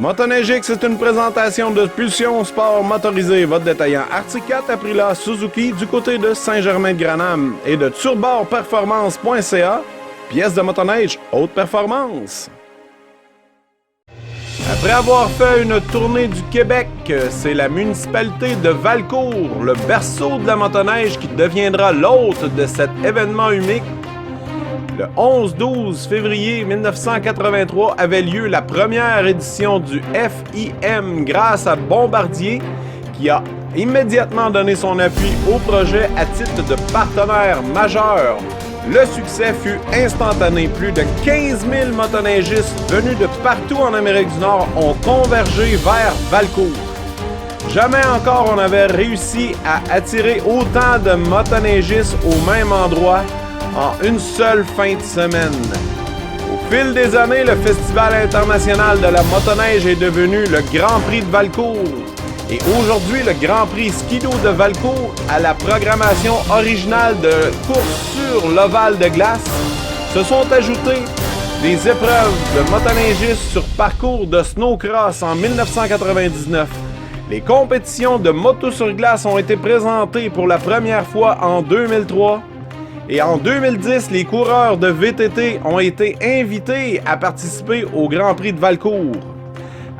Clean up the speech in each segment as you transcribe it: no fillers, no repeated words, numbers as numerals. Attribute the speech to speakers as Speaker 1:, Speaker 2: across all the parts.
Speaker 1: Motoneige X est une présentation de Pulsion Sport Motorisé, votre détaillant Arctic-Cat Aprilia Suzuki du côté de Saint-Germain-de-Granam et de turborperformance.ca, pièces de motoneige haute performance. Après avoir fait une tournée du Québec, c'est la municipalité de Valcourt, le berceau de la motoneige, qui deviendra l'hôte de cet événement unique. Le 11-12 février 1983 avait lieu la première édition du FIM grâce à Bombardier, qui a immédiatement donné son appui au projet à titre de partenaire majeur. Le succès fut instantané. Plus de 15 000 motoneigistes venus de partout en Amérique du Nord ont convergé vers Valcourt. Jamais encore on avait réussi à attirer autant de motoneigistes au même endroit en une seule fin de semaine. Au fil des années, le Festival international de la motoneige est devenu le Grand Prix de Valcourt. Et aujourd'hui, le Grand Prix Ski-Doo de Valcourt, à la programmation originale de course sur l'ovale de glace, se sont ajoutées des épreuves de motoneigistes sur parcours de snowcross en 1999. Les compétitions de moto sur glace ont été présentées pour la première fois en 2003. Et en 2010, les coureurs de VTT ont été invités à participer au Grand Prix de Valcourt.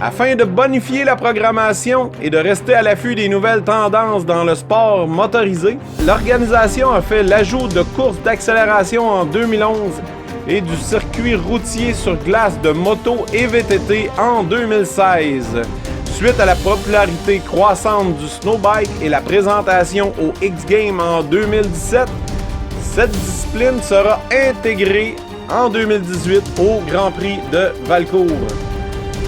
Speaker 1: Afin de bonifier la programmation et de rester à l'affût des nouvelles tendances dans le sport motorisé, l'organisation a fait l'ajout de courses d'accélération en 2011 et du circuit routier sur glace de moto et VTT en 2016. Suite à la popularité croissante du snowbike et la présentation au X-Games en 2017, cette discipline sera intégrée en 2018 au Grand Prix de Valcourt.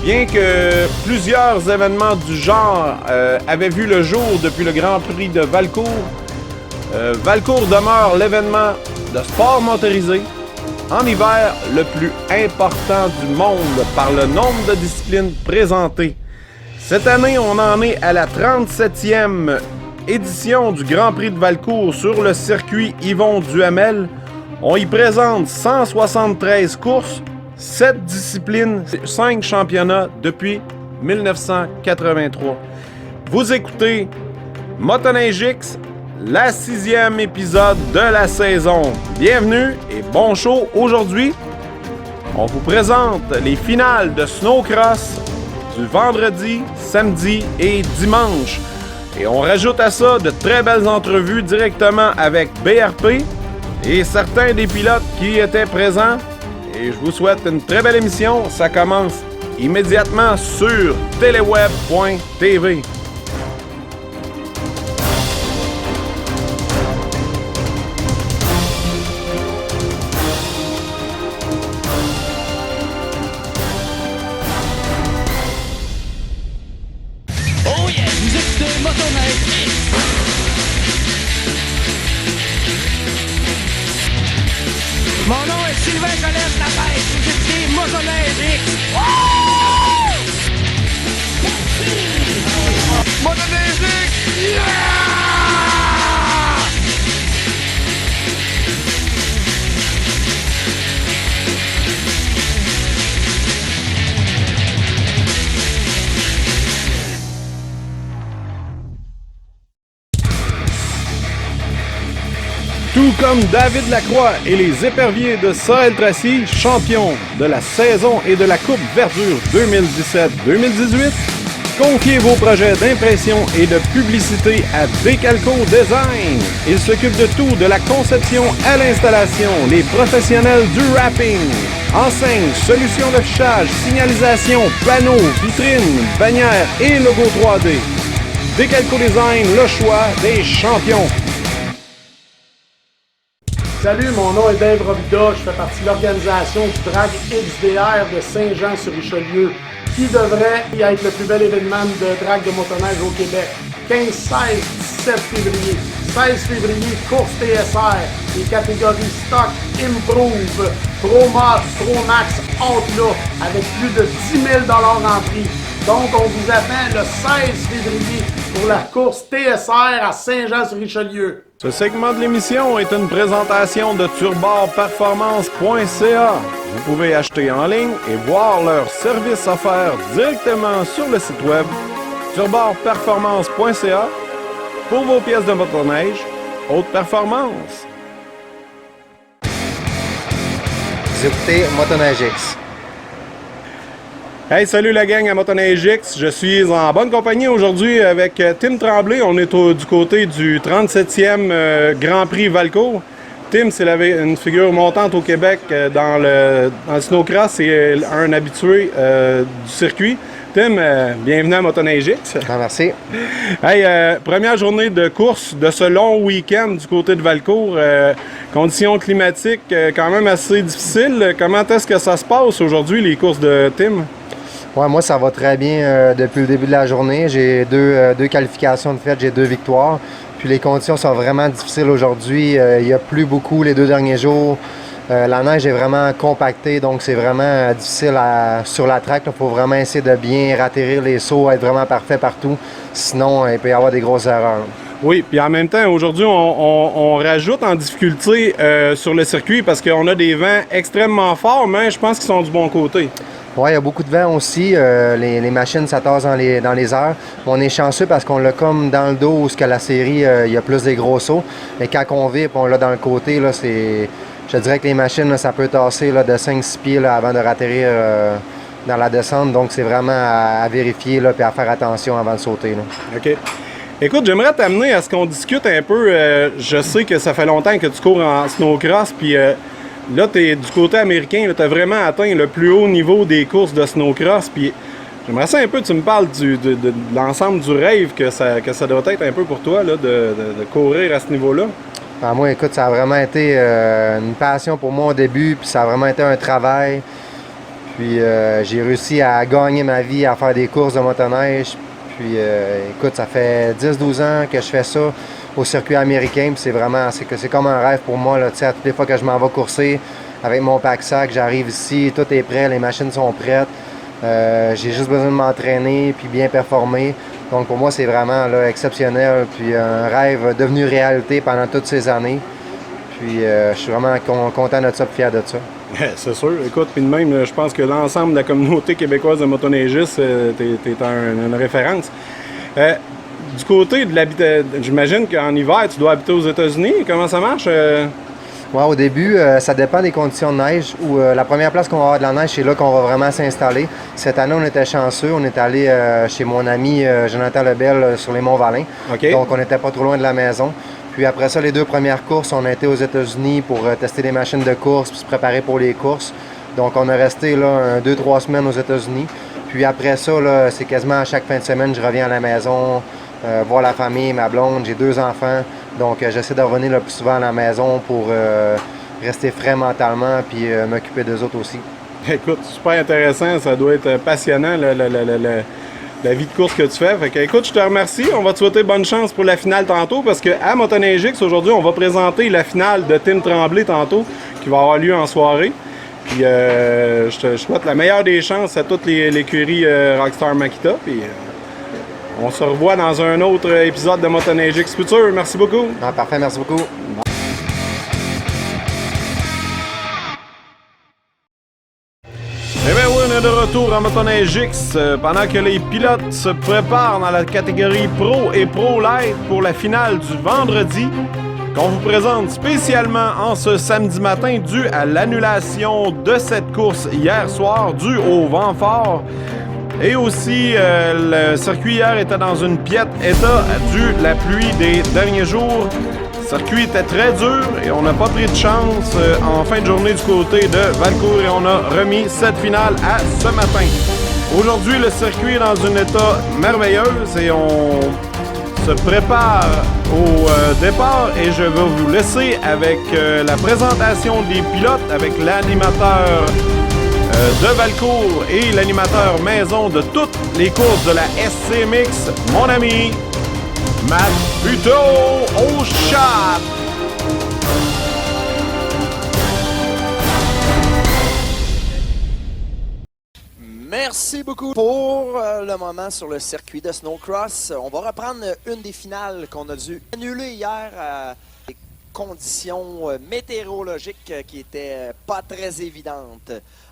Speaker 1: Bien que plusieurs événements du genre avaient vu le jour depuis le Grand Prix de Valcourt, Valcourt demeure l'événement de sport motorisé en hiver le plus important du monde par le nombre de disciplines présentées. Cette année, on en est à la 37e édition du Grand Prix de Valcourt sur le circuit Yvon Duhamel. On y présente 173 courses, 7 disciplines, 5 championnats depuis 1983. Vous écoutez Motoneige X, la 6e épisode de la saison. Bienvenue et bon show. Aujourd'hui, on vous présente les finales de snowcross du vendredi, samedi et dimanche. Et on rajoute à ça de très belles entrevues directement avec BRP et certains des pilotes qui étaient présents. Et je vous souhaite une très belle émission. Ça commence immédiatement sur teleweb.tv.
Speaker 2: Oh yeah, vous écoutez Motoneige X. Mon nom est Sylvain Colette Lapête, vous écoutez Motoneige X. Motoneige X! Yeah!
Speaker 1: Tout comme David Lacroix et les éperviers de Sorel-Tracy, champions de la saison et de la Coupe Verdure 2017-2018, confiez vos projets d'impression et de publicité à Décalco Design. Ils s'occupent de tout, de la conception à l'installation, les professionnels du wrapping, enseignes, solutions d'affichage, signalisation, panneaux, vitrines, bannières et logos 3D. Décalco Design, le choix des champions.
Speaker 3: Salut, mon nom est Dave Robida, je fais partie de l'organisation du Drag XDR de Saint-Jean-sur-Richelieu, qui devrait y être le plus bel événement de drag de motoneige au Québec. 15, 16, 17 février. 16 février, course TSR, les catégories Stock, Improve, Pro Mod, Pro Max, Outlaw, avec plus de 10 000 en prix. Donc, on vous attend le 16 février pour la course TSR à Saint-Jean-sur-Richelieu.
Speaker 1: Ce segment de l'émission est une présentation de turborperformance.ca. Vous pouvez acheter en ligne et voir leurs services offerts directement sur le site web turborperformance.ca pour vos pièces de motoneige haute performance.
Speaker 4: Vous écoutez Motoneige X.
Speaker 1: Hey, salut la gang à Motoneige X. Je suis en bonne compagnie aujourd'hui avec Tim Tremblay. On est du côté du 37e Grand Prix Valcourt. Tim, c'est une figure montante au Québec dans le snowcross et un habitué du circuit. Tim, bienvenue à Motoneige X.
Speaker 4: Ah, merci.
Speaker 1: Hey, première journée de course de ce long week-end du côté de Valcourt. Conditions climatiques quand même assez difficiles. Comment est-ce que ça se passe aujourd'hui, les courses de Tim?
Speaker 4: Ouais, moi, ça va très bien depuis le début de la journée. J'ai deux qualifications de fait, j'ai 2 victoires. Puis les conditions sont vraiment difficiles aujourd'hui. Il n'y a plus beaucoup les 2 derniers jours. La neige est vraiment compactée, donc c'est vraiment difficile sur la track. Il faut vraiment essayer de bien ratterrir les sauts, être vraiment parfait partout. Sinon, il peut y avoir des grosses erreurs.
Speaker 1: Oui, puis en même temps, aujourd'hui, on rajoute en difficulté sur le circuit parce qu'on a des vents extrêmement forts, mais je pense qu'ils sont du bon côté.
Speaker 4: Oui, il y a beaucoup de vent aussi. Les machines, ça tasse dans les airs. On est chanceux parce qu'on l'a comme dans le dos où que la série, il y a plus des gros sauts. Et quand on vire, on l'a dans le côté, là, je dirais que les machines, là, ça peut tasser là, de 5-6 pieds là, avant de ratterrir dans la descente. Donc, c'est vraiment à vérifier et à faire attention avant de sauter. Là.
Speaker 1: OK. Écoute, j'aimerais t'amener à ce qu'on discute un peu. Je sais que ça fait longtemps que tu cours en snowcross, puis là, tu es du côté américain, tu as vraiment atteint le plus haut niveau des courses de snowcross, puis j'aimerais ça un peu, tu me parles de l'ensemble du rêve que ça doit être un peu pour toi, là, de courir à ce niveau-là.
Speaker 4: Ben, moi, écoute, ça a vraiment été une passion pour moi au début, puis ça a vraiment été un travail. Puis j'ai réussi à gagner ma vie, à faire des courses de motoneige. Puis écoute, ça fait 10-12 ans que je fais ça au circuit américain, puis c'est comme un rêve pour moi, là, tu sais, à toutes les fois que je m'en vais courser avec mon pack-sac, j'arrive ici, tout est prêt, les machines sont prêtes. J'ai juste besoin de m'entraîner puis bien performer. Donc pour moi, c'est vraiment là, exceptionnel, puis un rêve devenu réalité pendant toutes ces années. Puis je suis vraiment content de ça et fier de ça.
Speaker 1: C'est sûr. Écoute, puis de même, je pense que l'ensemble de la communauté québécoise de motoneigistes, t'es une référence. Du côté de l'habitat, j'imagine qu'en hiver, tu dois habiter aux États-Unis. Comment ça marche?
Speaker 4: Ouais, au début, ça dépend des conditions de neige. La première place qu'on va avoir de la neige, c'est là qu'on va vraiment s'installer. Cette année, on était chanceux. On est allé chez mon ami Jonathan Lebel sur les Monts-Valin.
Speaker 1: Okay.
Speaker 4: Donc, on n'était pas trop loin de la maison. Puis après ça, les 2 premières courses, on a été aux États-Unis pour tester des machines de course puis se préparer pour les courses. Donc, on est resté là 2-3 semaines aux États-Unis. Puis après ça, là, c'est quasiment à chaque fin de semaine, je reviens à la maison, voir la famille, ma blonde. J'ai 2 enfants. Donc, j'essaie de revenir le plus souvent à la maison pour rester frais mentalement puis m'occuper d'eux autres aussi.
Speaker 1: Écoute, super intéressant. Ça doit être passionnant, la vie de course que tu fais. Fait que, écoute, je te remercie. On va te souhaiter bonne chance pour la finale tantôt parce qu'à Motoneige X, aujourd'hui, on va présenter la finale de Tim Tremblay tantôt qui va avoir lieu en soirée. Puis, je te souhaite la meilleure des chances à toute l'écurie Rockstar Makita. Puis, on se revoit dans un autre épisode de Motoneige X Futur. Merci beaucoup.
Speaker 4: Ah, parfait, merci beaucoup.
Speaker 1: Eh bien oui, on est de retour à Motoneige X pendant que les pilotes se préparent dans la catégorie Pro et Pro Light pour la finale du vendredi qu'on vous présente spécialement en ce samedi matin dû à l'annulation de cette course hier soir dû au vent fort. Et aussi, le circuit hier était dans une piètre état dû à la pluie des derniers jours. Le circuit était très dur et on n'a pas pris de chance en fin de journée du côté de Valcourt et on a remis cette finale à ce matin. Aujourd'hui, le circuit est dans un état merveilleux et on se prépare au départ et je vais vous laisser avec la présentation des pilotes avec l'animateur de Valcourt et l'animateur maison de toutes les courses de la SCMX, mon ami Matt Buteau au chat.
Speaker 5: Merci beaucoup pour le moment sur le circuit de Snowcross. On va reprendre une des finales qu'on a dû annuler hier à des conditions météorologiques qui étaient pas très évidentes.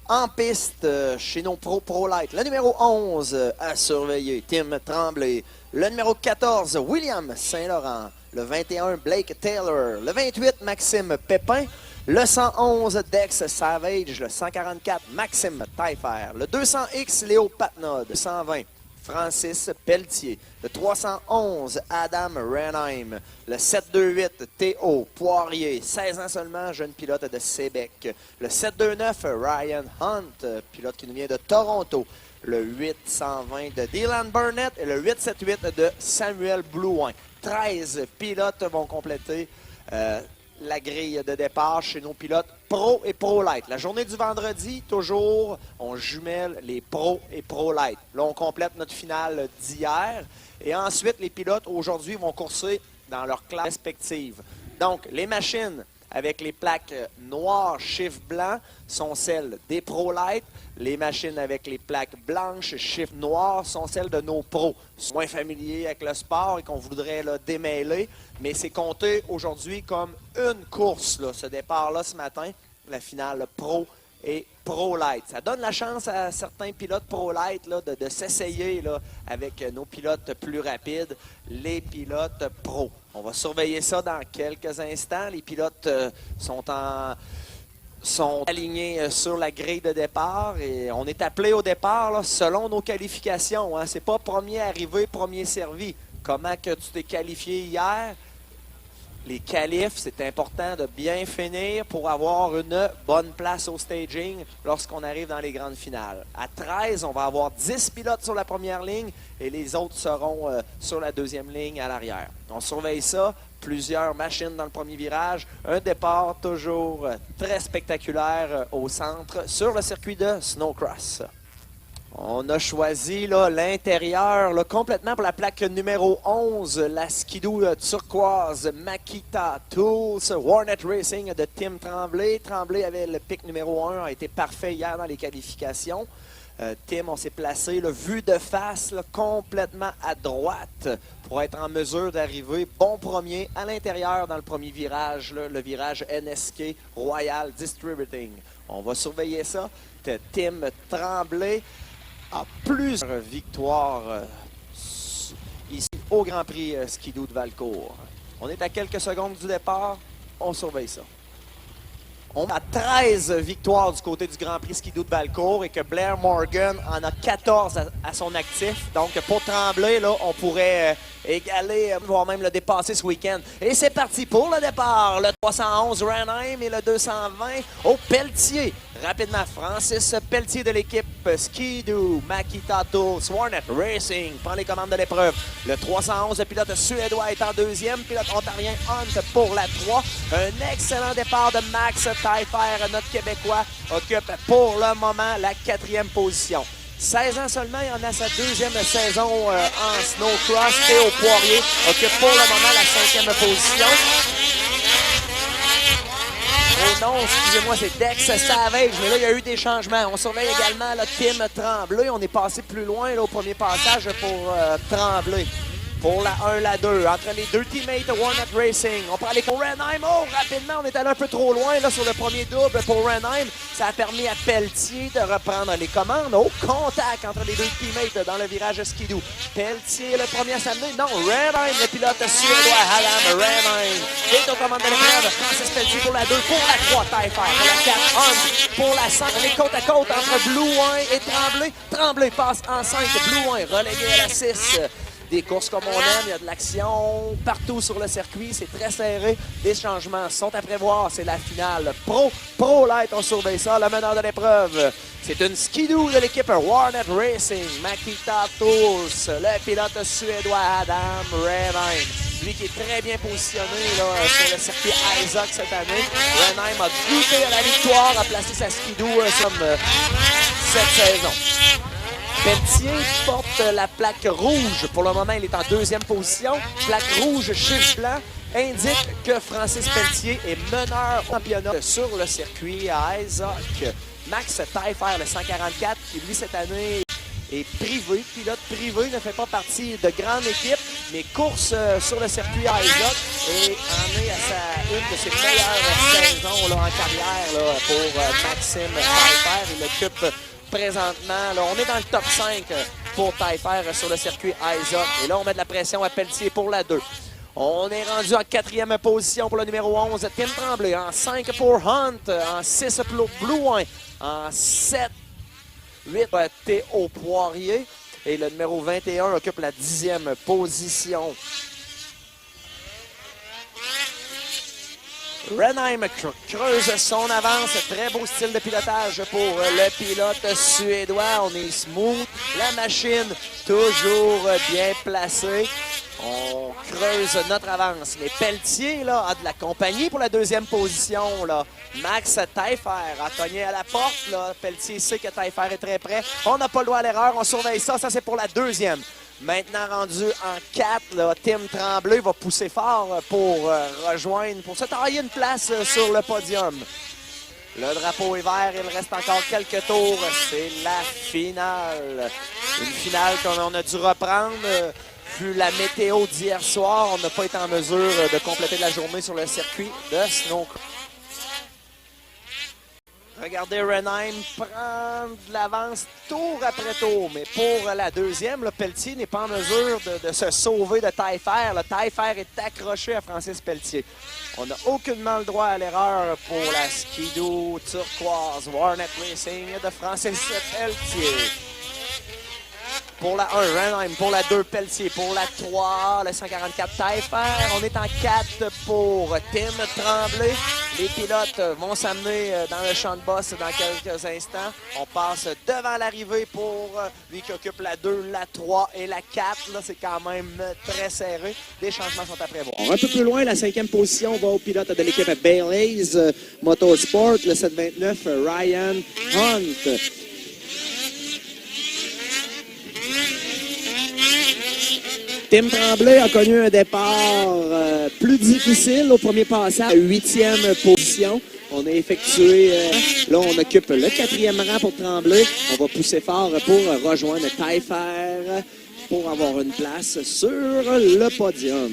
Speaker 5: En piste, chez nos Pro Light, le numéro 11 à surveiller, Tim Tremblay. Le numéro 14, William Saint-Laurent. Le 21, Blake Taylor. Le 28, Maxime Pépin. Le 111, Dex Savage. Le 144, Maxime Taillefer. Le 200X, Léo Patnaud. Le 120, Francis Pelletier. Le 311, Adam Renheim. Le 728, Théo Poirier. 16 ans seulement, jeune pilote de Sébec. Le 729, Ryan Hunt, pilote qui nous vient de Toronto. Le 820 de Dylan Burnett et le 878 de Samuel Blouin. 13 pilotes vont compléter la grille de départ chez nos pilotes Pro et Pro Light. La journée du vendredi, toujours, on jumelle les Pro et Pro Light. Là, on complète notre finale d'hier. Et ensuite, les pilotes, aujourd'hui, vont courser dans leurs classes respectives. Donc, les machines avec les plaques noires, chiffre blanc, sont celles des Pro Light. Les machines avec les plaques blanches, chiffre noir, sont celles de nos pros. Moins familiers avec le sport et qu'on voudrait là, démêler, mais c'est compté aujourd'hui comme une course, là, ce départ-là ce matin, la finale Pro et Pro Light. Ça donne la chance à certains pilotes Pro Light là, de s'essayer là, avec nos pilotes plus rapides, les pilotes Pro. On va surveiller ça dans quelques instants. Les pilotes sont alignés sur la grille de départ et on est appelé au départ là, selon nos qualifications. Hein. C'est pas premier arrivé, premier servi. Comment que tu t'es qualifié hier? Les qualifs, c'est important de bien finir pour avoir une bonne place au staging lorsqu'on arrive dans les grandes finales. À 13, on va avoir 10 pilotes sur la première ligne et les autres seront sur la deuxième ligne à l'arrière. On surveille ça. Plusieurs machines dans le premier virage. Un départ toujours très spectaculaire au centre sur le circuit de Snowcross. On a choisi l'intérieur complètement pour la plaque numéro 11, la skidoo turquoise Makita Tools Hornet Racing de Tim Tremblay. Tremblay avait le pic numéro 1, a été parfait hier dans les qualifications. Tim, on s'est placé, vue de face, complètement à droite pour être en mesure d'arriver bon premier à l'intérieur dans le premier virage, le virage NSK Royal Distributing. On va surveiller ça. Tim Tremblay a plusieurs victoires ici au Grand Prix Skidoo de Valcourt. On est à quelques secondes du départ. On surveille ça. On a 13 victoires du côté du Grand Prix Skidoo de Valcourt et que Blair Morgan en a 14 à son actif. Donc, pour Tremblay, là, on pourrait égaler, voire même le dépasser ce week-end. Et c'est parti pour le départ. Le 311 Renheim et le 220 au Pelletier. Rapidement, Francis Pelletier de l'équipe Skidoo, Makita Tools, Hornet Racing prend les commandes de l'épreuve. Le 311, le pilote suédois est en deuxième. Pilote ontarien Hunt pour la 3. Un excellent départ de Max Taillefer, notre Québécois, occupe pour le moment la 4e position. 16 ans seulement, il en a sa deuxième saison en snowcross. Théo Poirier occupe pour le moment la 5e position. Oh non, excusez-moi, c'est Dex Savage, mais là, il y a eu des changements. On surveille également Tim Tremblay. On est passé plus loin au premier passage pour Tremblay. Pour la 1, la 2, entre les deux teammates de Hornet Racing. On prend les pour Renheim. Oh, rapidement, on est allé un peu trop loin là, sur le premier double pour Renheim. Ça a permis à Pelletier de reprendre les commandes. Au contact entre les deux teammates dans le virage skidoo. Pelletier, le premier à s'amener. Non, Renheim, le pilote suédois, Adam Renheim. Et aux commandes de l'épreuve, Francis Pelletier pour la 2, pour la 3, Taillefer, pour la 4, Hunt, pour la 5. On est côte à côte entre Blouin et Tremblay. Tremblay passe en 5, Blouin relégué à la 6. Des courses comme on aime, il y a de l'action partout sur le circuit, c'est très serré. Des changements sont à prévoir, c'est la finale Pro Light, on surveille ça, le meneur de l'épreuve. C'est une skidoo de l'équipe Hornet Racing, Makita Tools, le pilote suédois Adam Renheim. Lui qui est très bien positionné là, sur le circuit Isaac cette année. Renheim a goûté à la victoire, a placé sa skidoo comme cette saison. Pelletier porte la plaque rouge. Pour le moment, il est en 2e position. Plaque rouge, chiffre blanc, indique que Francis Pelletier est meneur au championnat sur le circuit à Isaac. Max Taillefer, le 144, qui lui, cette année, est privé. Pilote privé, ne fait pas partie de grande équipe, mais course sur le circuit ISOC et en est à une de ses meilleures saisons là, en carrière là, pour Maxime Taillefer. Il occupe présentement, là, on est dans le top 5 pour Taillefer sur le circuit ISOC. Et là, on met de la pression à Pelletier pour la 2. On est rendu en 4e position pour le numéro 11, Tim Tremblay. En 5 pour Hunt, en 6 pour Blue Wine, en 7, 8 Théo Poirier. Et le numéro 21 occupe la 10e position. Renheim creuse son avance. Très beau style de pilotage pour le pilote suédois. On est smooth. La machine toujours bien placée. On creuse notre avance. Mais Pelletier là, a de la compagnie pour la 2e position. Là. Max Taillefer a cogné à la porte. Là. Pelletier sait que Taillefer est très près. On n'a pas le droit à l'erreur. On surveille ça. Ça, c'est pour la 2e. Maintenant rendu en 4, là, Tim Tremblay va pousser fort pour rejoindre, pour se tailler une place sur le podium. Le drapeau est vert, il reste encore quelques tours. C'est la finale. Une finale qu'on a dû reprendre. Vu la météo d'hier soir, on n'a pas été en mesure de compléter la journée sur le circuit de snowcross. Regardez, Renheim prendre de l'avance tour après tour. Mais pour la 2e, là, Pelletier n'est pas en mesure de se sauver de Taillefer. Taillefer est accroché à Francis Pelletier. On n'a aucunement le droit à l'erreur pour la Ski-Doo turquoise Warnet Racing de Francis Pelletier. Pour la 1, Renheim. Pour la 2, Pelletier. Pour la 3, le 144, Taillefer. On est en 4 pour Tim Tremblay. Les pilotes vont s'amener dans le champ de boss dans quelques instants. On passe devant l'arrivée pour lui qui occupe la 2, la 3 et la 4. Là, c'est quand même très serré. Des changements sont à prévoir.
Speaker 2: Un peu plus loin, la 5e position va au pilote de l'équipe Bailey's Motorsport, le 729, Ryan Hunt. Tim Tremblay a connu un départ plus difficile au premier passage, 8e position. On a effectué, là on occupe le 4e rang pour Tremblay. On va pousser fort pour rejoindre Taillefer pour avoir une place sur le podium.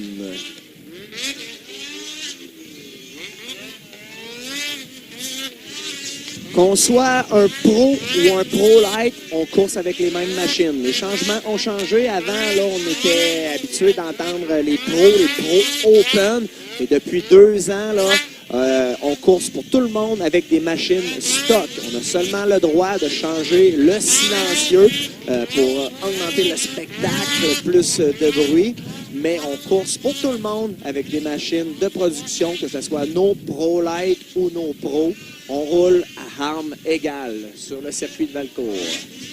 Speaker 2: Qu'on soit un pro ou un pro light, on course avec les mêmes machines. Les changements ont changé. Avant, là, on était habitué d'entendre les pros open. Et depuis 2 ans, là, on course pour tout le monde avec des machines stock. On a seulement le droit de changer le silencieux pour augmenter le spectacle, plus de bruit. Mais on course pour tout le monde avec des machines de production, que ce soit nos Pro Light ou nos Pro. On roule à armes égales sur le circuit de Valcourt.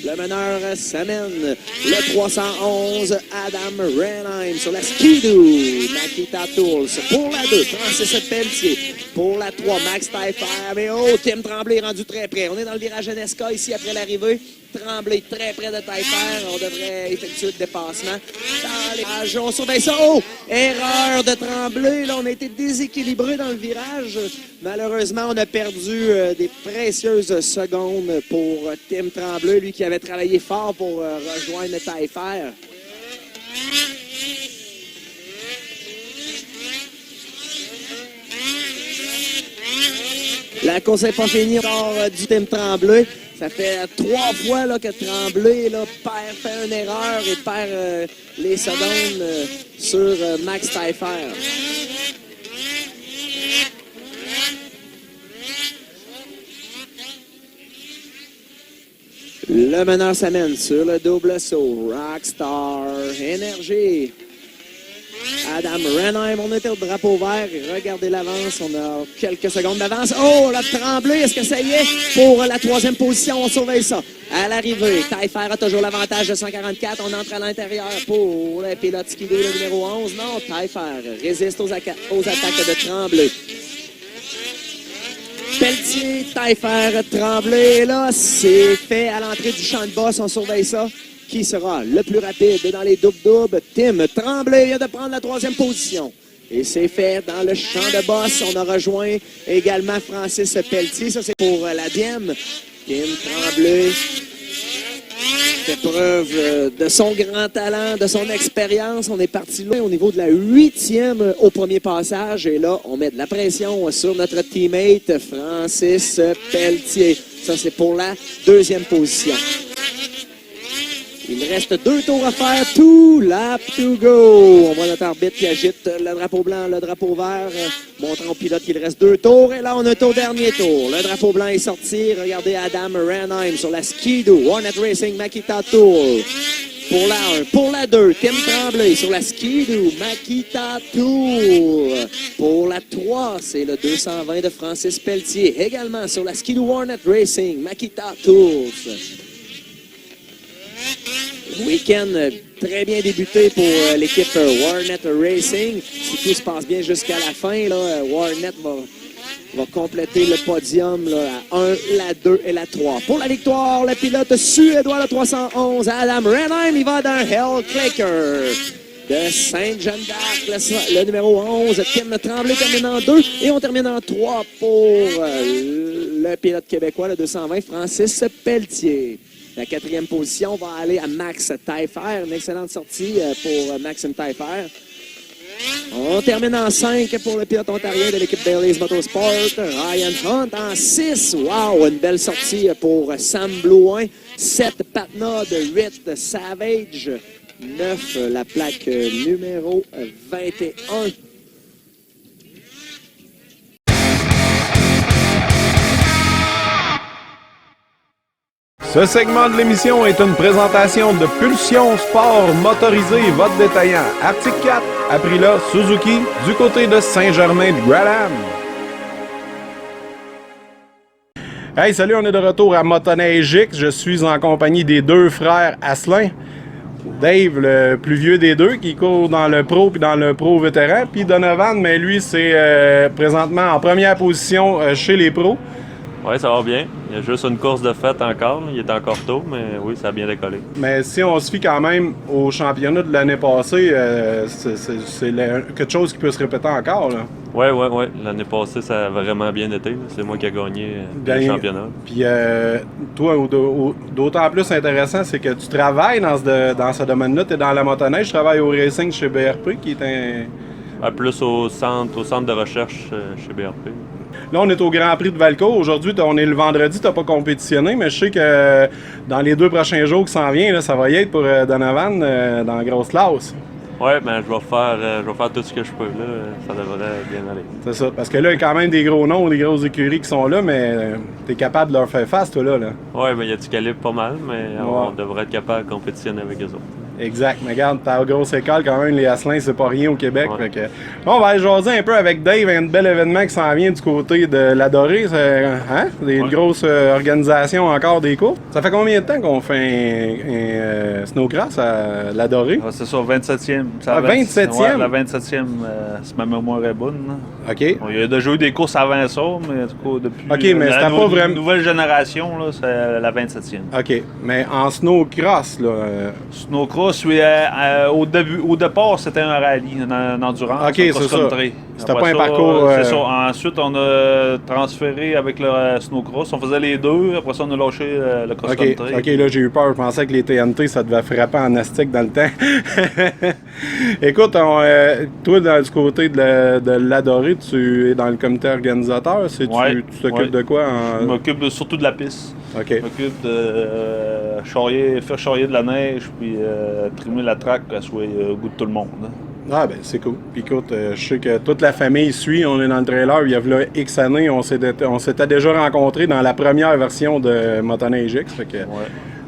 Speaker 2: Le meneur s'amène le 311 Adam Renheim sur la Ski-Doo. Makita Tools pour la 2, Francis Pelletier. Pour la 3, Max Taillefer. Mais oh, Tim Tremblay est rendu très près. On est dans le virage NSK ici après l'arrivée. Tremblay très près de Taillefer. On devrait effectuer le dépassement. Dans les virages, on surveille ça. Oh! Erreur de Tremblay. Là, on a été déséquilibré dans le virage. Malheureusement, on a perdu des précieuses secondes pour Tim Tremblay, lui qui avait travaillé fort pour rejoindre Taillefer. La course n'est pas finie encore du Tim Tremblay. Ça fait 3 fois là, que Tremblay là, fait une erreur et perd les secondes sur Max Taillefer. Le meneur s'amène sur le double saut. Rockstar Énergie. Adam Renheim, on était au drapeau vert. Regardez l'avance, on a quelques secondes d'avance. Oh, là, Tremblay, est-ce que ça y est? Pour la 3e position, on surveille ça. À l'arrivée, Taillefer a toujours l'avantage de 144. On entre à l'intérieur pour le pilote Ski-Doo, le numéro 11. Non, Taillefer résiste aux attaques de Tremblay. Pelletier, Taillefer, Tremblay, là, c'est fait à l'entrée du champ de boss. On surveille ça. Qui sera le plus rapide dans les doubles-doubles? Tim Tremblay vient de prendre la 3e position. Et c'est fait dans le champ de boss. On a rejoint également Francis Pelletier. Ça, c'est pour la Diem. Tim Tremblay fait preuve de son grand talent, de son expérience. On est parti là au niveau de la 8e au premier passage. Et là, on met de la pression sur notre teammate Francis Pelletier. Ça, c'est pour la 2e position. Il reste 2 tours à faire. 2 laps to go. On voit notre arbitre qui agite le drapeau blanc, le drapeau vert, montrant au pilote qu'il reste 2 tours. Et là, on est au dernier tour. Le drapeau blanc est sorti. Regardez Adam Ranheim sur la Ski-Doo. Hornet Racing Makita Tour. Pour la 1. Pour la 2, Tim Tremblay sur la Ski-Doo Makita Tour. Pour la 3, c'est le 220 de Francis Pelletier. Également sur la Ski-Doo Hornet Racing Makita Tours. Week-end très bien débuté pour l'équipe Hornet Racing. Si tout se passe bien jusqu'à la fin, là, Hornet va compléter le podium là, à 1, la 2 et la 3. Pour la victoire, le pilote suédois, le 311, Adam Ranheim, il va d'un Hell Clicker de Sainte-Jeanne-d'Arc, le numéro 11. Tim Tremblay termine en 2 et on termine en 3 pour le pilote québécois, le 220, Francis Pelletier. La 4e position va aller à Max Taillefer. Une excellente sortie pour Maxime Taillefer. On termine en 5 pour le pilote ontarien de l'équipe Bailey's Motorsport. Ryan Hunt en 6. Wow, une belle sortie pour Sam Blouin. 7 Patna de 8 Savage. 9 la plaque numéro 21.
Speaker 1: Ce segment de l'émission est une présentation de Pulsion Sport Motorisé, votre détaillant. Arctic 4, Aprilia, Suzuki, du côté de Saint-Germain-de-Granham. Hey, salut, on est de retour à Motoneige X. Je suis en compagnie des 2 frères Asselin. Dave, le plus vieux des 2, qui court dans le pro puis dans le pro vétéran. Puis Donovan, mais lui, c'est présentement en première position chez les pros.
Speaker 6: Oui, ça va bien. Il y a juste une course de fête encore. Il est encore tôt, mais oui, ça a bien décollé.
Speaker 1: Mais si on se fie quand même au championnat de l'année passée, c'est quelque chose qui peut se répéter encore.
Speaker 6: Oui. L'année passée, ça a vraiment bien été. C'est moi qui ai gagné le championnat.
Speaker 1: Puis toi, d'autant plus intéressant, c'est que tu travailles dans ce domaine-là. Tu es dans la motoneige, tu travailles au racing chez BRP, qui est un...
Speaker 6: Plus au centre de recherche chez BRP.
Speaker 1: Là, on est au Grand Prix de Valcourt. Aujourd'hui, on est le vendredi, tu n'as pas compétitionné, mais je sais que dans les 2 prochains jours qui s'en viennent, ça va y être pour Donovan dans la grosse classe.
Speaker 6: Oui, ben je vais faire tout ce que je peux. Là. Ça devrait bien aller.
Speaker 1: C'est ça. Parce que là, il y a quand même des gros noms, des grosses écuries qui sont là, mais tu es capable de leur faire face, toi, là.
Speaker 6: Oui, ben il y a du calibre pas mal, mais on devrait être capable de compétitionner avec eux autres.
Speaker 1: Exact. Mais regarde, ta grosse école, quand même, les Asselins, c'est pas rien au Québec. Ouais. Fait que, on va aller jaser un peu avec Dave, un bel événement qui s'en vient du côté de l'Adoré. Hein? Une grosse organisation encore des courses. Ça fait combien de temps qu'on fait un snowcross à l'Adoré?
Speaker 7: Ah, c'est ça, 27e.
Speaker 1: Ah, 27e?
Speaker 7: Ouais, la 27e, si ma mémoire est bonne. Là.
Speaker 1: OK.
Speaker 7: Bon, il y a déjà eu des courses avant ça, mais en tout cas, depuis
Speaker 1: OK, mais
Speaker 7: la
Speaker 1: pas vraiment...
Speaker 7: nouvelle génération, là, c'est la 27e.
Speaker 1: OK, mais en snowcross, là...
Speaker 7: Snowcross, oui, au départ, c'était un rallye, une endurance,
Speaker 1: OK, c'est ça. C'était pas un parcours...
Speaker 7: C'est ça. Ensuite, on a transféré avec le snowcross. On faisait les 2. Après ça, on a lâché le cross-country.
Speaker 1: OK, là, j'ai eu peur. Je pensais que les TNT, ça devait frapper en astique dans le temps. Écoute, toi, du côté de l'Adoré, tu es dans le comité organisateur. Tu t'occupes de quoi?
Speaker 7: Je m'occupe surtout de la piste.
Speaker 1: OK.
Speaker 7: Je m'occupe de faire charrier de la neige puis trimer la track pour qu'elle soit au goût de tout le monde. Hein.
Speaker 1: Ah ben c'est cool. Puis écoute, je sais que toute la famille suit, on est dans le trailer, il y a là X années, on s'était déjà rencontrés dans la première version de Motoneige X. Fait que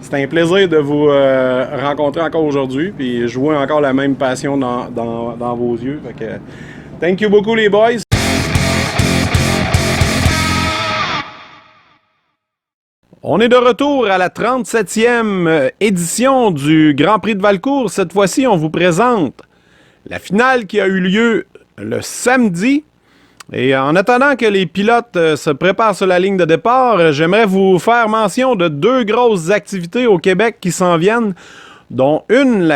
Speaker 1: c'est un plaisir de vous rencontrer encore aujourd'hui, puis je vois encore la même passion dans vos yeux. Fait que thank you beaucoup les boys. On est de retour à la 37e édition du Grand Prix de Valcourt. Cette fois-ci, on vous présente la finale qui a eu lieu le samedi. Et en attendant que les pilotes se préparent sur la ligne de départ, j'aimerais vous faire mention de 2 grosses activités au Québec qui s'en viennent, dont une,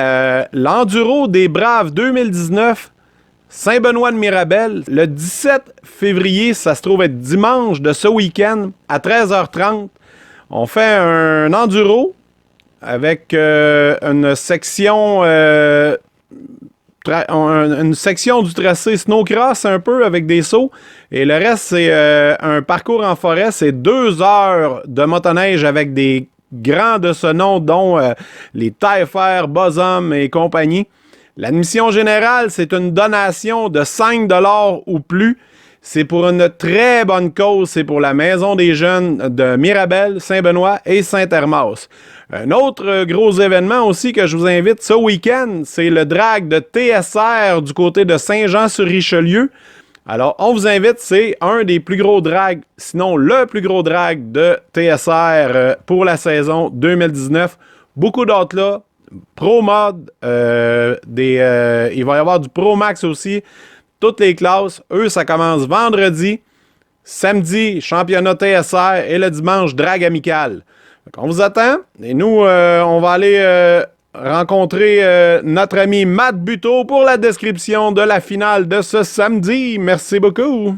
Speaker 1: l'Enduro des Braves 2019, Saint-Benoît-de-Mirabel, le 17 février, ça se trouve être dimanche de ce week-end, à 13h30. On fait un enduro avec une section du tracé snowcross un peu avec des sauts. Et le reste, c'est un parcours en forêt. C'est 2 heures de motoneige avec des grands de ce nom, dont les Taillefer, Bosom et compagnie. L'admission générale, c'est une donation de 5 $ ou plus. C'est pour une très bonne cause. C'est pour la Maison des Jeunes de Mirabel, Saint-Benoît et Saint-Hermas. Un autre gros événement aussi que je vous invite ce week-end, c'est le drag de TSR du côté de Saint-Jean-sur-Richelieu. Alors, on vous invite, c'est un des plus gros drags, sinon le plus gros drag de TSR pour la saison 2019. Beaucoup d'autres là. Pro Mod, il va y avoir du Pro Max aussi. Toutes les classes, eux, ça commence vendredi. Samedi, championnat TSR et le dimanche, drag amical. On vous attend. Et nous, on va aller rencontrer notre ami Matt Buteau pour la description de la finale de ce samedi. Merci beaucoup.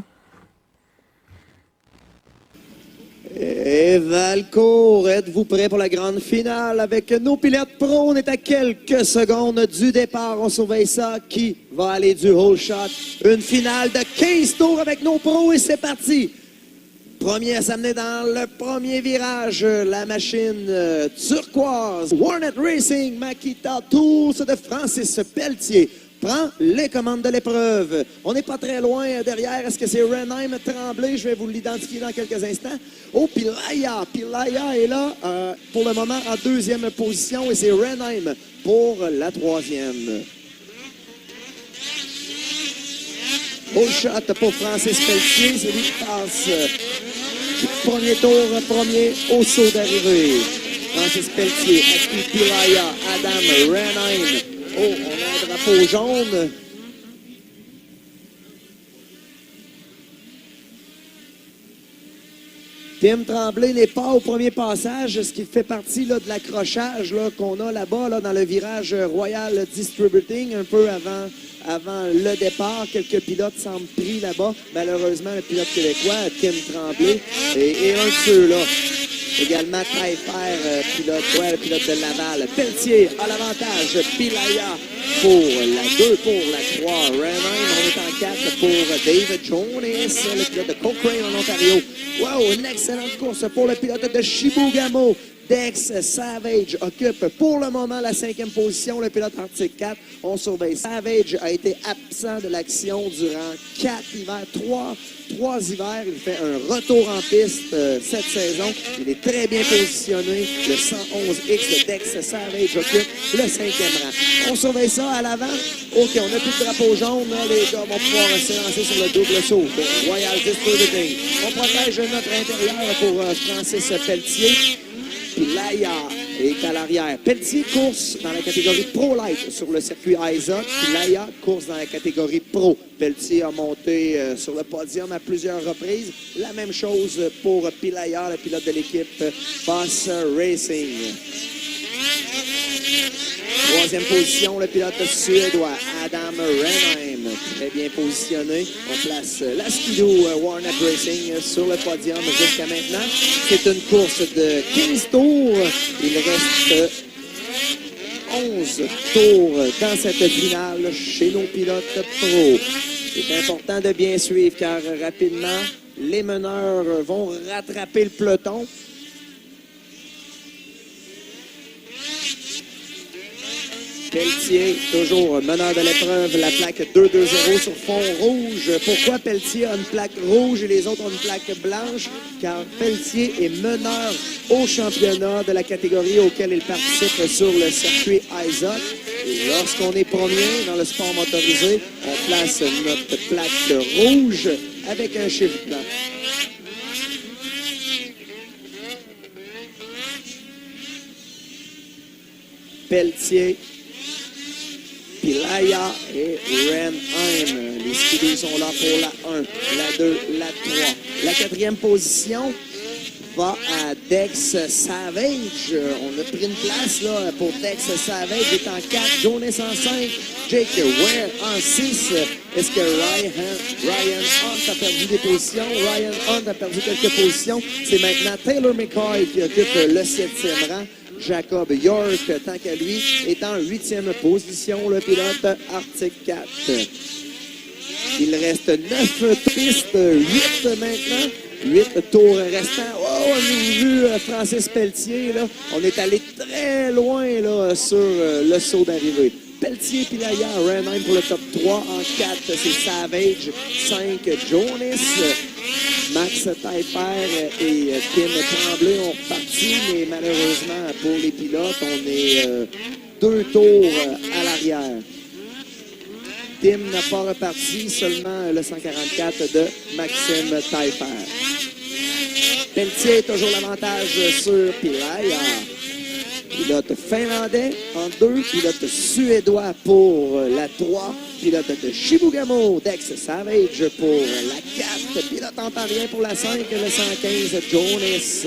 Speaker 2: Et Valcourt, êtes-vous prêts pour la grande finale avec nos pilotes pro? On est à quelques secondes du départ. On surveille ça. Qui va aller du whole shot? Une finale de 15 tours avec nos pros et c'est parti. Premier à s'amener dans le premier virage, la machine turquoise. Warnet Racing, Makita Tools de Francis Pelletier prend les commandes de l'épreuve. On n'est pas très loin derrière. Est-ce que c'est Renheim Tremblay? Je vais vous l'identifier dans quelques instants. Oh, Pilaya. Pilaya est là pour le moment en deuxième position et c'est Renheim pour la troisième. Au shot pour Francis Pelletier. C'est lui qui passe. Premier tour, premier au saut d'arrivée. Francis Pelletier, Aki Pilaya, Adam Renheim. Oh, on a un drapeau jaune. Tim Tremblay n'est pas au premier passage, ce qui fait partie là, de l'accrochage qu'on a là-bas là, dans le virage Royal Distributing, un peu avant le départ. Quelques pilotes semblent pris là-bas. Malheureusement, le pilote québécois, Tim Tremblay, est un de ceux-là. Également, Taillefer, le pilote de Laval. Pelletier à l'avantage. Pilaya pour la 2, pour la 3. Renheim, on est en 4 pour David Jones, le pilote de Cochrane en Ontario. Wow, une excellente course pour le pilote de Chibougamau. Dex Savage occupe pour le moment la 5e position, le pilote Arctic 4. On surveille. Savage a été absent de l'action durant 4 hivers, 3 hivers. Il fait un retour en piste cette saison. Il est très bien positionné. Le 111X de Dex Savage occupe le 5e rang. On surveille ça à l'avant. OK, on n'a plus de drapeau jaune. Là, les gars vont pouvoir s'élancer sur le double saut de Royal Distributing. On protège notre intérieur pour Francis Pelletier. Pilaya est à l'arrière. Pelletier course dans la catégorie Pro Light sur le circuit ISA. Pilaya course dans la catégorie Pro. Pelletier a monté sur le podium à plusieurs reprises. La même chose pour Pilaya, le pilote de l'équipe Boss Racing. Troisième position, le pilote suédois Adam Renheim, très bien positionné. On place la Skidoo Warnet Racing sur le podium jusqu'à maintenant. C'est une course de 15 tours. Il reste 11 tours dans cette finale chez nos pilotes pro. C'est important de bien suivre car rapidement, les meneurs vont rattraper le peloton. Pelletier, toujours meneur de l'épreuve, la plaque 2-2-0 sur fond rouge. Pourquoi Pelletier a une plaque rouge et les autres ont une plaque blanche? Car Pelletier est meneur au championnat de la catégorie auquel il participe sur le circuit ISOC. Et lorsqu'on est premier dans le sport motorisé, on place notre plaque rouge avec un chiffre blanc. Pelletier, Pilaya et Renheim. Les Skidoos sont là pour la 1, la 2, la 3. La 4e position, va à Dex Savage. On a pris une place là, pour Dex Savage. Il est en 4, Jonas en 5, Jake Ware en 6. Est-ce que Ryan Hunt a perdu des positions? Ryan Hunt a perdu quelques positions. C'est maintenant Taylor McCoy qui occupe le 7e rang. Jacob York, tant qu'à lui, est en 8e position, le pilote Arctic 4. Il reste 9 pistes, 8 maintenant. 8 tours restants. Oh, on a vu Francis Pelletier. Là. On est allé très loin là, sur le saut d'arrivée. Pelletier puis Laillard, Renheim pour le top 3. En 4, c'est Savage. 5, Jonas. Max Taillefer et Tim Tremblay ont reparti, mais malheureusement, pour les pilotes, on est 2 tours à l'arrière. Tim n'a pas reparti, seulement le 144 de Maxime Taillefer. Pelletier a toujours l'avantage sur Pilaya. Pilote finlandais en 2, pilote suédois pour la 3, pilote de Chibougamau, Dex Savage pour la 4, pilote ontarien pour la 5, le 115, Jonas.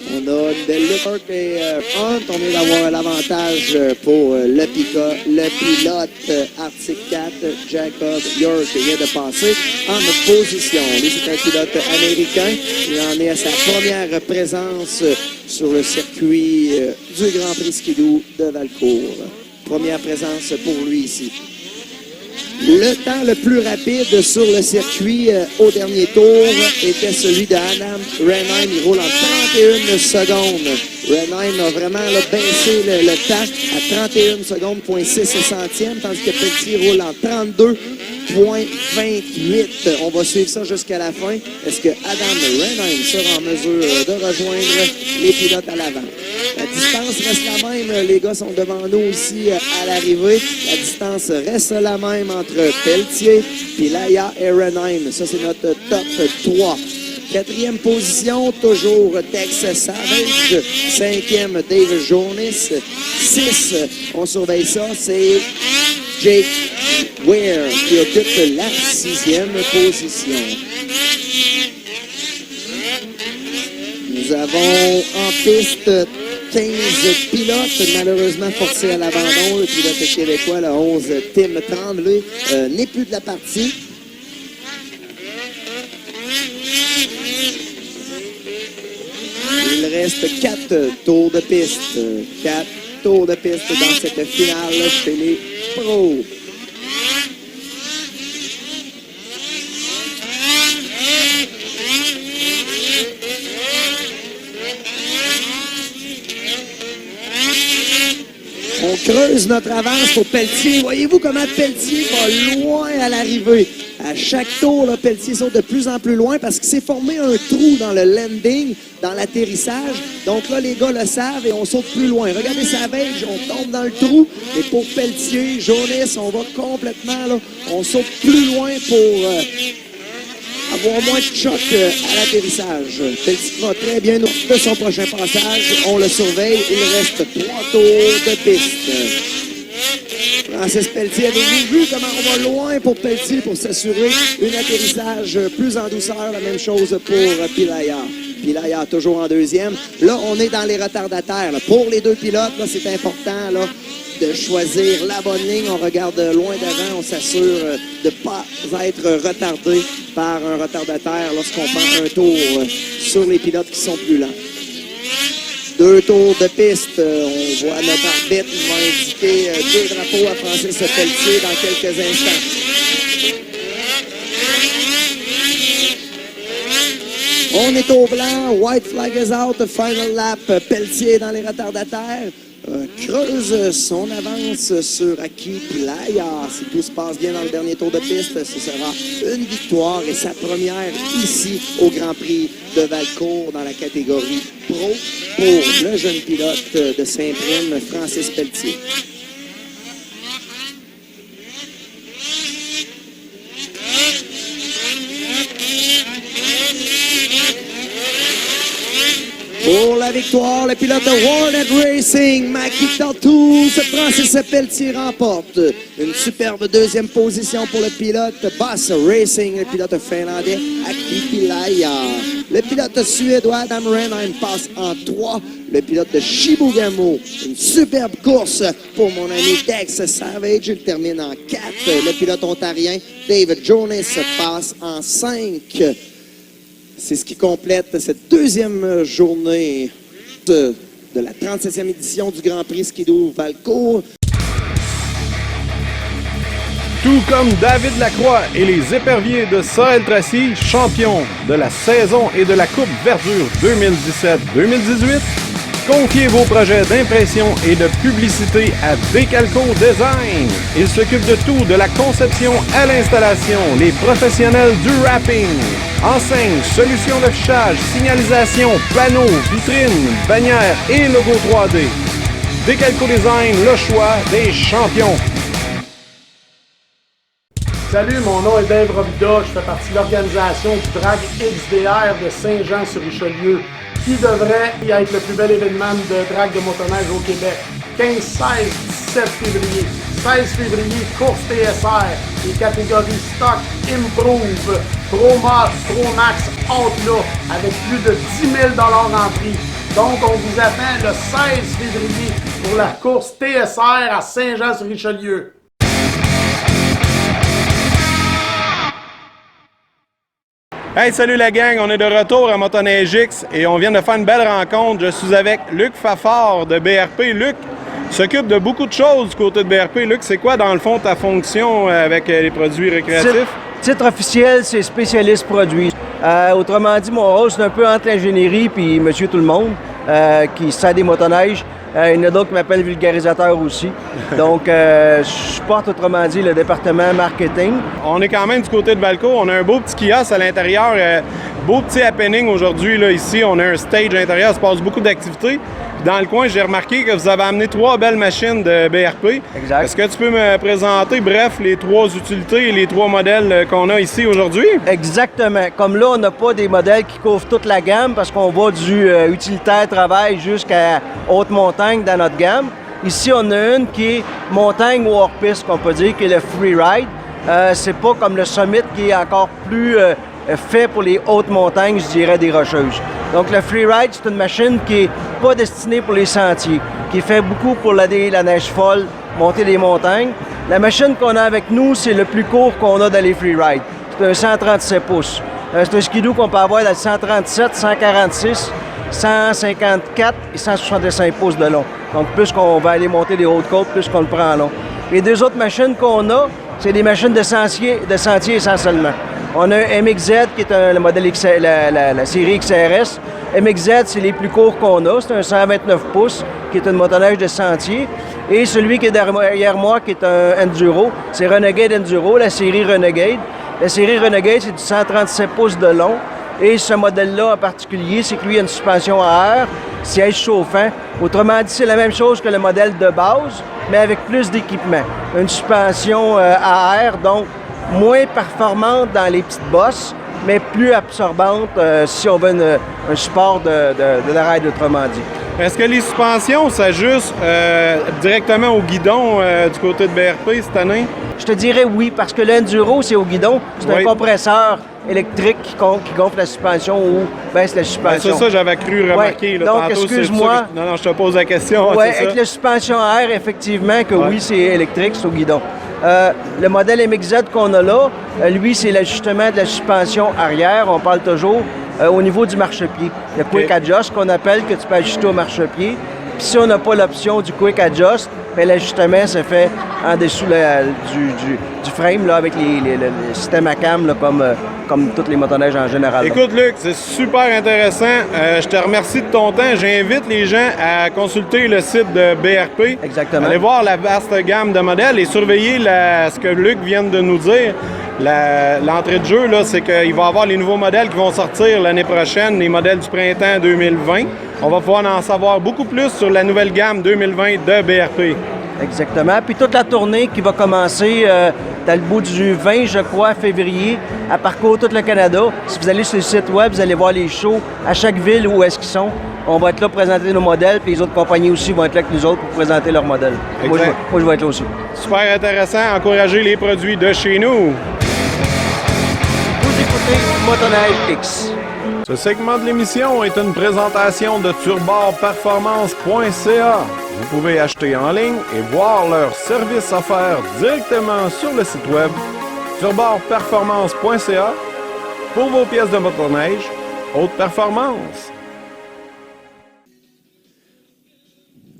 Speaker 2: On a Delort et Hunt. On vient d'avoir l'avantage pour le pilote Arctic 4, Jacob York, qui vient de passer en position. Lui, c'est un pilote américain. Il en est à sa première présence sur le circuit du Grand Prix Skidoo de Valcourt. Première présence pour lui ici. Le temps le plus rapide sur le circuit au dernier tour était celui de Adam Renheim. Il roule en 31 secondes. Renheim a vraiment là, baissé le temps à 31 secondes, 0.6 centièmes, tandis que Pelletier roule en 32,28. On va suivre ça jusqu'à la fin. Est-ce que Adam Renheim sera en mesure de rejoindre les pilotes à l'avant? La distance reste la même. Les gars sont devant nous aussi à l'arrivée. La distance reste la même entre Pelletier, Pilaya et Renheim. Ça, c'est notre top 3. 4e position, toujours Dex Savage. 5e, Dave Jonas. 6, on surveille ça, c'est Jake Ware qui occupe la 6e position. Nous avons en piste 15 pilotes, malheureusement forcés à l'abandon. Le pilote québécois, le 11, Tim Tremblay, n'est plus de la partie. Il reste 4 tours de piste. 4 tours de piste dans cette finale chez les pros. On creuse notre avance pour Pelletier. Voyez-vous comment Pelletier va loin à l'arrivée. À chaque tour, là, Pelletier saute de plus en plus loin parce qu'il s'est formé un trou dans le landing, dans l'atterrissage. Donc là, les gars le savent et on saute plus loin. Regardez Savage, on tombe dans le trou. Et pour Pelletier, Jonas, on va complètement, là, on saute plus loin pour avoir moins de choc à l'atterrissage. Pelletier va très bien de son prochain passage. On le surveille. Il reste 3 tours de piste. Francis Pelletier, avez-vous vu comment on va loin pour Pelletier pour s'assurer un atterrissage plus en douceur? La même chose pour Pilaya. Pilaya toujours en 2e. Là, on est dans les retardataires. Là. Pour les 2 pilotes, là, c'est important là, de choisir la bonne ligne. On regarde loin devant. On s'assure de ne pas être retardé par un retardataire lorsqu'on prend un tour sur les pilotes qui sont plus lents. 2 tours de piste. On voit notre arbitre qui va indiquer 2 drapeaux à Francis Pelletier dans quelques instants. On est au blanc. White flag is out. Final lap. Pelletier dans les retardataires. Creuse son avance sur Aki Pilaya. Si tout se passe bien dans le dernier tour de piste, ce sera une victoire et sa première ici au Grand Prix de Valcourt dans la catégorie Pro pour le jeune pilote de Saint-Prime, Francis Pelletier. Pour la victoire victoire. Le pilote de Warnet Racing, Mackie Tartou, se Francis Pelletier remporte. Une superbe deuxième position pour le pilote Boss Racing, le pilote finlandais Aki Pillaya. Le pilote suédois Adam Renheim passe en 3. Le pilote de Shibugamo, une superbe course pour mon ami Dex Savage. Il termine en 4. Le pilote ontarien David Jonas passe en 5. C'est ce qui complète cette deuxième journée de la 37e édition du Grand Prix Skidoo Valcourt.
Speaker 1: Tout comme David Lacroix et les éperviers de Sorel Tracy, champions de la saison et de la Coupe Verdure 2017-2018, confiez vos projets d'impression et de publicité à Decalco Design. Ils s'occupent de tout, de la conception à l'installation, les professionnels du wrapping, enseignes, solutions d'affichage, signalisation, panneaux, vitrines, bannières et logos 3D. Decalco Design, le choix des champions.
Speaker 3: Salut, mon nom est Dave Robida, je fais partie de l'organisation du Drag XDR de Saint-Jean-sur-Richelieu, qui devrait y être le plus bel événement de drag de motoneige au Québec. 15, 16, 17 février. 16 février, course TSR, les catégories Stock, Improve, Pro Mod, Pro Max, Outlaw, avec plus de 10 000 en prix. Donc, on vous attend le 16 février pour la course TSR à Saint-Jean-sur-Richelieu.
Speaker 1: Hey, salut la gang, on est de retour à Motoneige X et on vient de faire une belle rencontre. Je suis avec Luc Fafard de BRP. Luc s'occupe de beaucoup de choses du côté de BRP. Luc, c'est quoi dans le fond ta fonction avec les produits récréatifs?
Speaker 8: Titre officiel, c'est spécialiste produit. Autrement dit, mon rôle, c'est un peu entre l'ingénierie puis monsieur tout le monde qui sert des motoneiges. Il y en a d'autres qui m'appellent vulgarisateur aussi. Donc, je porte, autrement dit, le département marketing.
Speaker 1: On est quand même du côté de Valco. On a un beau petit kiosque à l'intérieur. Beau petit happening aujourd'hui. Là, ici, on a un stage à l'intérieur. Il se passe beaucoup d'activités. Dans le coin, j'ai remarqué que vous avez amené 3 belles machines de BRP.
Speaker 8: Exact.
Speaker 1: Est-ce que tu peux me présenter, bref, les 3 utilités et les 3 modèles qu'on a ici aujourd'hui?
Speaker 8: Exactement. Comme là, on n'a pas des modèles qui couvrent toute la gamme parce qu'on va du utilitaire travail jusqu'à haute montagne dans notre gamme. Ici, on a une qui est montagne ou hors-piste, qu'on peut dire, qui est le Freeride. C'est pas comme le Summit qui est encore plus fait pour les hautes montagnes, je dirais, des Rocheuses. Donc, le Freeride, c'est une machine qui n'est pas destinée pour les sentiers, qui est fait beaucoup pour la neige folle, monter des montagnes. La machine qu'on a avec nous, c'est le plus court qu'on a dans les Freeride. C'est un 137 pouces. C'est un skidoo qu'on peut avoir dans le 137, 146, 154 et 165 pouces de long. Donc, plus qu'on va aller monter des hautes côtes, plus qu'on le prend en long. Les 2 autres machines qu'on a, c'est des machines de sentier essentiellement. On a un MXZ qui est le modèle la série XRS. MXZ, c'est les plus courts qu'on a. C'est un 129 pouces qui est une motoneige de sentier. Et celui qui est derrière moi, qui est un Enduro, c'est Renegade Enduro, la série Renegade. La série Renegade, c'est du 137 pouces de long. Et ce modèle-là en particulier, c'est que lui a une suspension à air, siège chauffant. Autrement dit, c'est la même chose que le modèle de base, mais avec plus d'équipement. Une suspension à air, donc moins performante dans les petites bosses, mais plus absorbante si on veut un support de la ride, autrement dit.
Speaker 1: Est-ce que les suspensions s'ajustent directement au guidon du côté de BRP cette année?
Speaker 8: Je te dirais oui, parce que l'Enduro, c'est au guidon. C'est un compresseur électrique qui gonfle la suspension ou baisse la suspension.
Speaker 1: C'est ça, j'avais cru remarquer.
Speaker 8: Ouais. Donc, excuse-moi.
Speaker 1: Non, je te pose la question.
Speaker 8: Oui, avec la suspension à air, effectivement, que oui, c'est électrique, c'est au guidon. Le modèle MXZ qu'on a là, lui, c'est l'ajustement de la suspension arrière. On parle toujours au niveau du marchepied. Le Quick Adjust qu'on appelle, que tu peux ajuster au marchepied. Puis si on n'a pas l'option du Quick Adjust, bien, l'ajustement se fait en dessous du frame là, avec le système à cam, là, comme toutes les motoneiges en général.
Speaker 1: Écoute, Luc, c'est super intéressant. Je te remercie de ton temps. J'invite les gens à consulter le site de BRP.
Speaker 8: Exactement.
Speaker 1: Allez voir la vaste gamme de modèles et surveiller ce que Luc vient de nous dire. L'entrée de jeu, là, c'est qu'il va y avoir les nouveaux modèles qui vont sortir l'année prochaine, les modèles du printemps 2020. On va pouvoir en savoir beaucoup plus sur la nouvelle gamme 2020 de BRP.
Speaker 8: Exactement. Puis toute la tournée qui va commencer C'est à le bout du 20, je crois, février, à parcourir tout le Canada. Si vous allez sur le site web, vous allez voir les shows à chaque ville où est-ce qu'ils sont. On va être là pour présenter nos modèles, puis les autres compagnies aussi vont être là avec nous autres pour présenter leurs modèles. Moi, je vais être là aussi.
Speaker 1: Super intéressant, encourager les produits de chez nous.
Speaker 8: Vous écoutez Motoneige X.
Speaker 1: Ce segment de l'émission est une présentation de turborperformance.ca. Vous pouvez acheter en ligne et voir leurs services offerts directement sur le site web turborperformance.ca pour vos pièces de motoneige haute performance.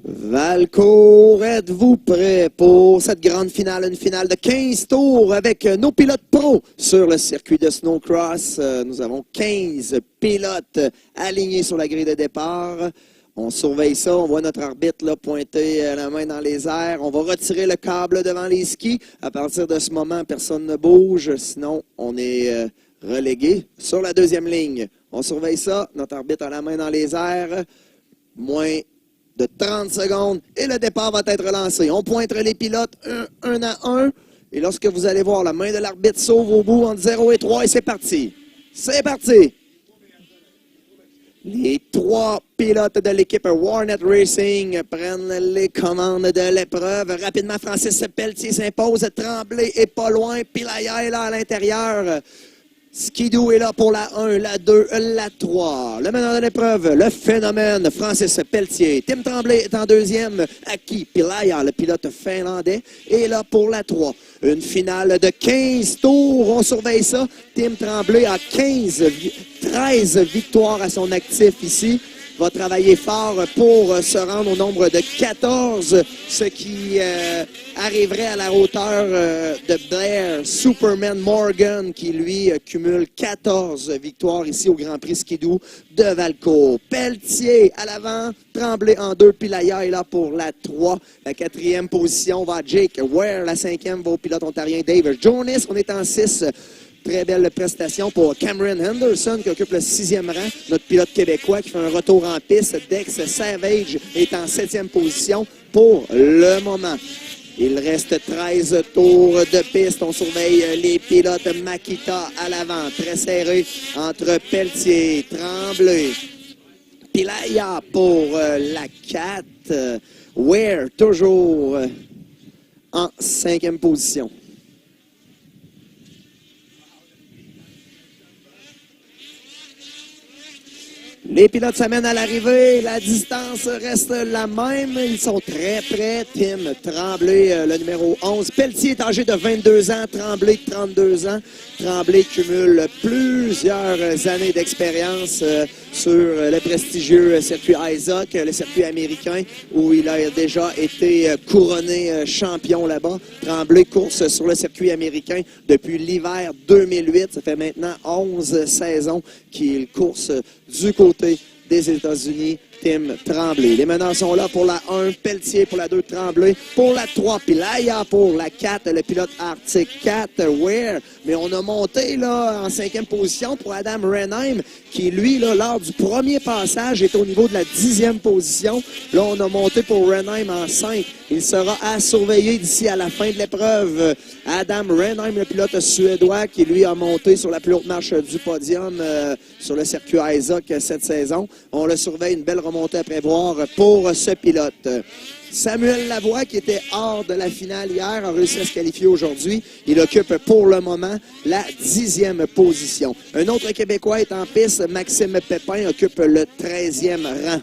Speaker 2: Valcourt, êtes-vous prêts pour cette grande finale, une finale de 15 tours avec nos pilotes pros sur le circuit de snowcross. Nous avons 15 pilotes alignés sur la grille de départ. On surveille ça, on voit notre arbitre là, pointer la main dans les airs. On va retirer le câble devant les skis. À partir de ce moment, personne ne bouge, sinon on est relégué sur la deuxième ligne. On surveille ça, notre arbitre a la main dans les airs. Moins de 30 secondes et le départ va être lancé. On pointera les pilotes un à un et lorsque vous allez voir la main de l'arbitre sauve au bout entre 0 et 3 et c'est parti. C'est parti. Les 3 pilotes de l'équipe Warnet Racing prennent les commandes de l'épreuve. Rapidement, Francis Pelletier s'impose. Tremblay est pas loin. Pilaya est là à l'intérieur. Skidoo est là pour la 1, la 2, la 3. Le meneur de l'épreuve, le phénomène, Francis Pelletier. Tim Tremblay est en deuxième. Aki Pilaya, le pilote finlandais, est là pour la 3. Une finale de 15 tours. On surveille ça. Tim Tremblay a 13 victoires à son actif ici. Va travailler fort pour se rendre au nombre de 14, ce qui arriverait à la hauteur de Blair Superman Morgan, qui lui cumule 14 victoires ici au Grand Prix Skidoo de Valcourt. Pelletier à l'avant, Tremblay en 2, Pilaya est là pour la 3. La 4e position va à Jake Ware, la 5e va au pilote ontarien Dave Jonas. On est en 6. Très belle prestation pour Cameron Henderson qui occupe le 6e rang. Notre pilote québécois qui fait un retour en piste. Dex Savage est en 7e position pour le moment. Il reste 13 tours de piste. On surveille les pilotes. Makita à l'avant. Très serré entre Pelletier, Tremblay, Pilaya pour la 4. Ware toujours en 5e position. Les pilotes s'amènent à l'arrivée. La distance reste la même. Ils sont très près. Tim Tremblay, le numéro 11. Pelletier est âgé de 22 ans. Tremblay, 32 ans. Tremblay cumule plusieurs années d'expérience sur le prestigieux circuit Isaac, le circuit américain, où il a déjà été couronné champion là-bas. Tremblay course sur le circuit américain depuis l'hiver 2008. Ça fait maintenant 11 saisons qu'il course du côté des États-Unis. Tim Tremblay. Les meneurs sont là pour la 1, Pelletier pour la 2, Tremblay pour la 3, Pilaya pour la 4, le pilote Arctic 4, Ware. Mais on a monté là en 5e position pour Adam Renheim, qui lui, là, lors du premier passage, est au niveau de la 10e position. Là, on a monté pour Renheim en 5. Il sera à surveiller d'ici à la fin de l'épreuve. Adam Renheim, le pilote suédois, qui lui a monté sur la plus haute marche du podium sur le circuit Isaac cette saison. On le surveille, une belle remontée à prévoir pour ce pilote. Samuel Lavoie, qui était hors de la finale hier, a réussi à se qualifier aujourd'hui. Il occupe pour le moment la 10e position. Un autre Québécois est en piste. Maxime Pépin occupe le 13e rang.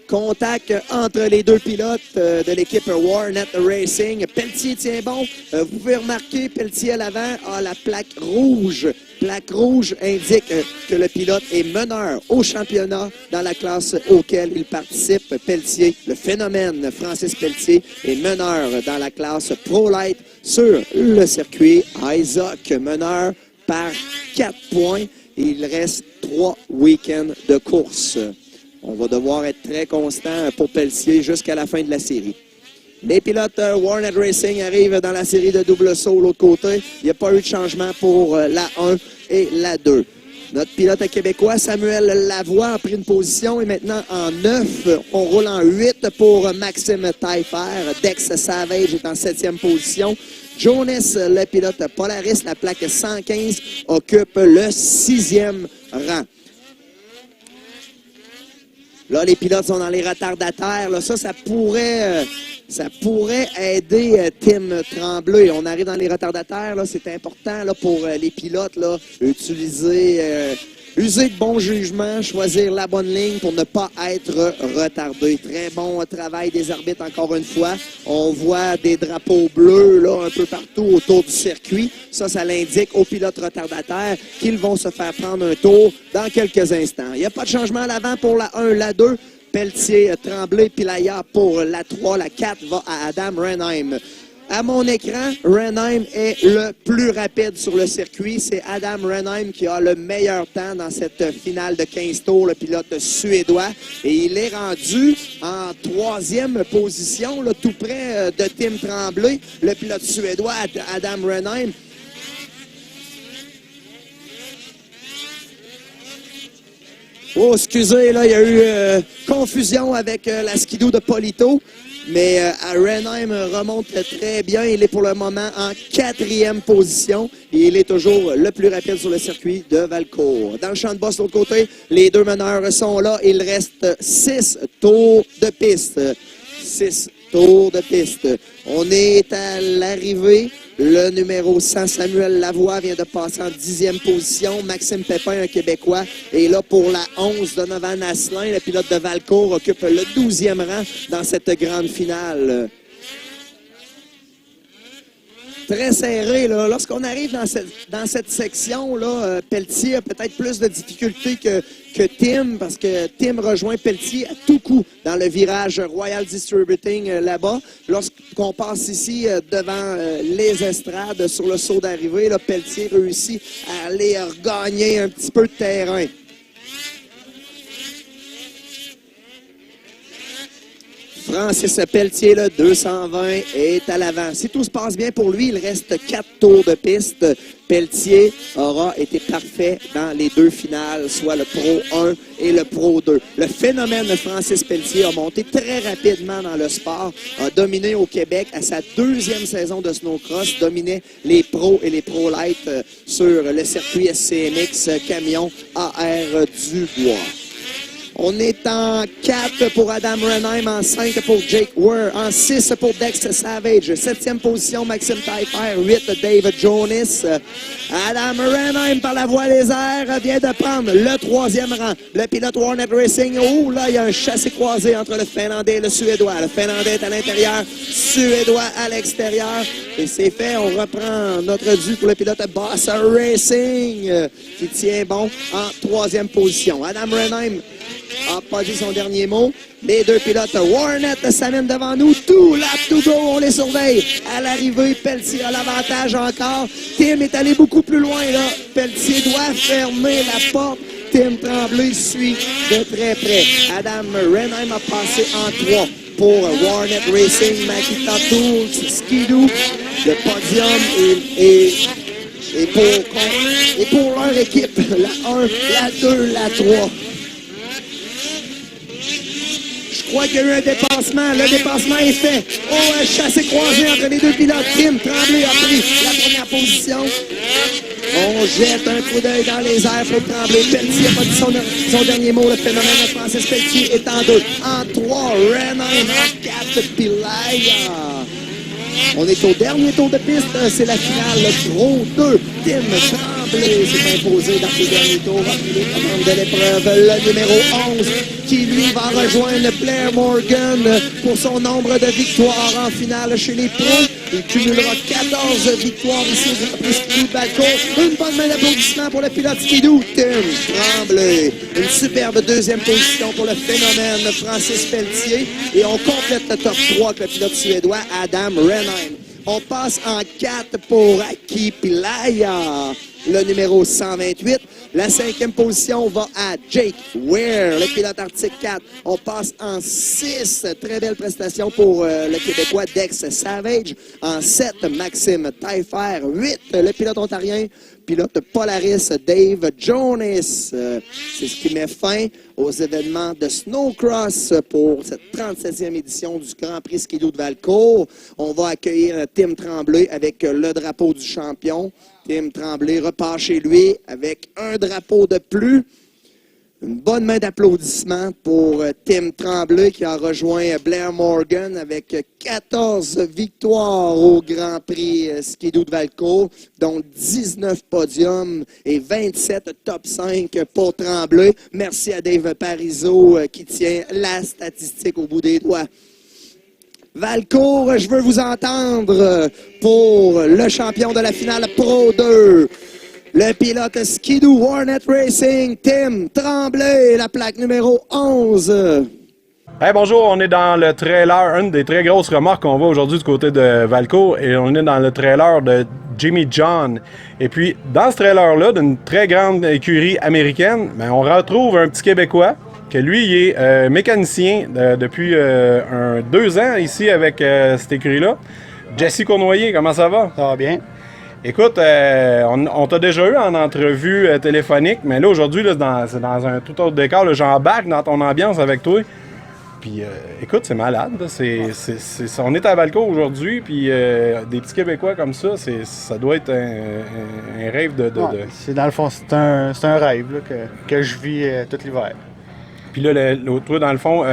Speaker 2: Contact entre les deux pilotes de l'équipe Warnet Racing. Pelletier tient bon. Vous pouvez remarquer, Pelletier à l'avant a la plaque rouge. Plaque rouge indique que le pilote est meneur au championnat dans la classe auquel il participe. Pelletier, le phénomène Francis Pelletier, est meneur dans la classe Pro Light sur le circuit Isaac. Meneur par 4 points. Il reste 3 week-ends de course. On va devoir être très constant pour Pelletier jusqu'à la fin de la série. Les pilotes Warnet Racing arrivent dans la série de double saut de l'autre côté. Il n'y a pas eu de changement pour la 1 et la 2. Notre pilote québécois, Samuel Lavoie, a pris une position et maintenant en 9. On roule en 8 pour Maxime Taillefer. Dex Savage est en 7e position. Jonas, le pilote Polaris, la plaque 115, occupe le 6e rang. Là, les pilotes sont dans les retardataires. Là, ça pourrait aider Tim Tremblay. On arrive dans les retardataires. Là, c'est important là, pour les pilotes. Là, user de bon jugement, choisir la bonne ligne pour ne pas être retardé. Très bon travail des arbitres encore une fois. On voit des drapeaux bleus là, un peu partout autour du circuit. Ça l'indique aux pilotes retardataires qu'ils vont se faire prendre un tour dans quelques instants. Il n'y a pas de changement à l'avant pour la 1, la 2. Pelletier, Tremblay, Pilaya pour la 3. La 4 va à Adam Renheim. À mon écran, Renheim est le plus rapide sur le circuit. C'est Adam Renheim qui a le meilleur temps dans cette finale de 15 tours, le pilote suédois. Et il est rendu en 3e position, là, tout près de Tim Tremblay, le pilote suédois, Adam Renheim. Oh, excusez, là, il y a eu confusion avec la skidoo de Polito. Mais Renheim remonte très bien. Il est pour le moment en 4e position. Et il est toujours le plus rapide sur le circuit de Valcourt. Dans le champ de boss, de l'autre côté, les deux meneurs sont là. Il reste 6 tours de piste. 6 tours de piste. On est à l'arrivée. Le numéro 100, Samuel Lavoie, vient de passer en 10e position. Maxime Pépin, un Québécois, est là pour la 11. Donovan Asselin, le pilote de Valcourt, occupe le 12e rang dans cette grande finale. Très serré, là. Lorsqu'on arrive dans cette section-là, Pelletier a peut-être plus de difficultés que Tim, parce que Tim rejoint Pelletier à tout coup dans le virage Royal Distributing là-bas. Lorsqu'on passe ici devant les estrades sur le saut d'arrivée, là, Pelletier réussit à aller regagner un petit peu de terrain. Francis Pelletier, le 220, est à l'avant. Si tout se passe bien pour lui, il reste 4 tours de piste. Pelletier aura été parfait dans les 2 finales, soit le Pro 1 et le Pro 2. Le phénomène de Francis Pelletier a monté très rapidement dans le sport, a dominé au Québec à sa 2e saison de snowcross, dominait les pros et les pro light sur le circuit SCMX camion AR Dubois. On est en 4 pour Adam Renheim, en 5 pour Jake Wurr, en 6 pour Dex Savage, 7e position Maxime Taillefer, 8 David Jonas. Adam Renheim par la voie des airs vient de prendre le 3e rang. Le pilote Warnet Racing, oh là, il y a un chassé croisé entre le Finlandais et le Suédois. Le Finlandais est à l'intérieur, Suédois à l'extérieur. Et c'est fait, on reprend notre dû pour le pilote Boss Racing qui tient bon en 3e position. Adam Renheim n'a pas dit son dernier mot. Les 2 pilotes Warnet s'amènent devant nous. Tout lap to go, on les surveille. À l'arrivée, Pelletier a l'avantage encore. Tim est allé beaucoup plus loin là. Pelletier doit fermer la porte. Tim Tremblay suit de très près. Adam Renheim a passé en 3 pour Warnet Racing, Makita Tools, Skidoo, le podium et pour leur équipe, la 1, la 2, la 3. Je crois qu'il y a eu un dépassement. Le dépassement est fait. Oh, un chassé croisé entre les 2 pilotes. Tim Tremblay a pris la première position. On jette un coup d'œil dans les airs pour Tremblay. Pelletier n'a pas dit son dernier mot. Le phénomène de Francis Pelletier est en 2. En 3, Renheim. En 4, Pilaya. On est au dernier tour de piste. C'est la finale. Le Pro 2. Tim Tremblay s'est imposé dans les derniers tours. Les commandes de l'épreuve. Le numéro 11 qui, lui, va rejoindre Blair Morgan pour son nombre de victoires en finale chez les pros. Il cumulera 14 victoires ici au Grand Prix Skidoo de Valcourt. Une bonne main d'applaudissement pour le pilote Skidoo, Tim Tremblay. Une superbe 2e position pour le phénomène Francis Pelletier. Et on complète le top 3 avec le pilote suédois Adam Renheim. On passe en 4 pour Aki Pilaya. le numéro 128. La 5e position va à Jake Ware, le pilote Arctic 4. On passe en 6. Très belle prestation pour le Québécois Dex Savage. En 7, Maxime Taillefer. 8, le pilote ontarien, pilote Polaris Dave Jonas. C'est ce qui met fin aux événements de Snowcross pour cette 37e édition du Grand Prix Ski-Doo de Valcourt. On va accueillir Tim Tremblay avec le drapeau du champion. Tim Tremblay repart chez lui avec un drapeau de plus. Une bonne main d'applaudissements pour Tim Tremblay qui a rejoint Blair Morgan avec 14 victoires au Grand Prix Ski-Doo de Valcourt, dont 19 podiums et 27 top 5 pour Tremblay. Merci à Dave Parizeau qui tient la statistique au bout des doigts. Valcourt, je veux vous entendre pour le champion de la finale Pro 2. Le pilote Ski-Doo Hornet Racing, Tim Tremblay, la plaque numéro 11.
Speaker 1: Hey, bonjour, on est dans le trailer, une des très grosses remorques qu'on voit aujourd'hui du côté de Valcourt, et on est dans le trailer de Jimmy John. Et puis, dans ce trailer-là, d'une très grande écurie américaine, ben, on retrouve un petit Québécois, que lui, il est mécanicien depuis 2 ans ici avec cette écurie-là. Jesse Cournoyer, comment ça va?
Speaker 9: Ça va bien.
Speaker 1: Écoute, on t'a déjà eu en entrevue téléphonique, mais là, aujourd'hui, là, c'est dans un tout autre décor. Là, j'embarque dans ton ambiance avec toi. Puis, écoute, c'est malade. Là. On est à Valcourt aujourd'hui, puis des petits Québécois comme ça, ça doit être un rêve de...
Speaker 9: C'est dans le fond, c'est un rêve là, que je vis tout l'hiver.
Speaker 1: Puis là, toi, dans le fond,